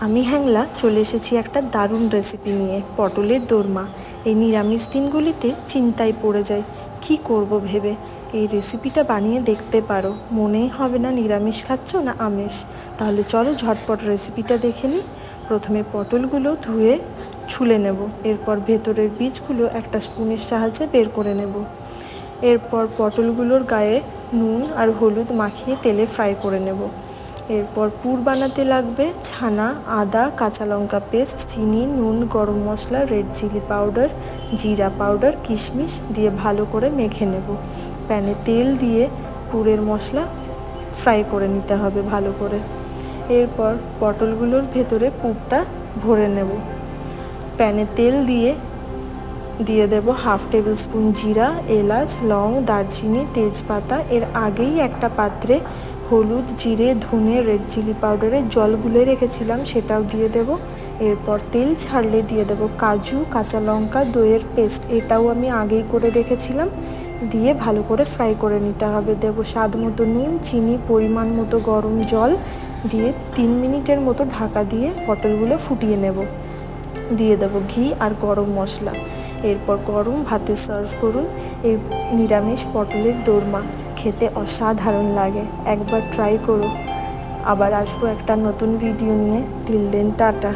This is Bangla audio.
আমি হ্যাংলা চলে এসেছি একটা দারুণ রেসিপি নিয়ে, পটলের দোরমা। এই নিরামিষ দিনগুলিতে চিন্তায় পড়ে যায় কি করব ভেবে। এই রেসিপিটা বানিয়ে দেখতে পারো, মনেই হবে না নিরামিষ খাচ্ছ না আমিষ। তাহলে চলো ঝটপট রেসিপিটা দেখে নিই। প্রথমে পটলগুলো ধুয়ে ছুলে নেব, এরপর ভেতরের বীজগুলো একটা স্পুনের সাহায্যে বের করে নেব। এরপর পটলগুলোর গায়ে নুন আর হলুদ মাখিয়ে তেলে ফ্রাই করে নেব। এরপর পুর বানাতে লাগবে ছানা, আদা, কাঁচা লঙ্কা পেস্ট, চিনি, নুন, গরম মশলা, রেড চিলি পাউডার, জিরা পাউডার, কিশমিশ দিয়ে ভালো করে মেখে নেব। প্যানে তেল দিয়ে পুরের মশলা ফ্রাই করে নিতে হবে ভালো করে। এরপর পটলগুলোর ভেতরে পুরটা ভরে নেব। প্যানে তেল দিয়ে দেব হাফ টেবিল স্পুন জিরা, এলাচ, লং, দারচিনি, তেজপাতা। এর আগেই একটা পাত্রে হলুদ, জিরে, ধনে, রেড চিলি পাউডারের জল গুলে রেখেছিলাম, সেটাও দিয়ে দেব। এরপর তেল ছাড়লে দিয়ে দেব কাজু, কাঁচা লঙ্কা, দইয়ের পেস্ট, এটাও আমি আগেই করে রেখেছিলাম। দিয়ে ভালো করে ফ্রাই করে নিতে হবে। দেব স্বাদ মতো নুন, চিনি, পরিমাণ মতো গরম জল দিয়ে 3 মিনিটের মতো ঢাকা দিয়ে পটলগুলো ফুটিয়ে নেব। দিয়ে দেবো ঘি আর গরম মশলা। এরপর গরম ভাতে সার্ভ করুন এই নিরামিষ পটলের দোরমা। খেতে অসাধারণ লাগে, একবার ট্রাই করো। আবার আসবো একটা নতুন ভিডিও নিয়ে। Till then, tata.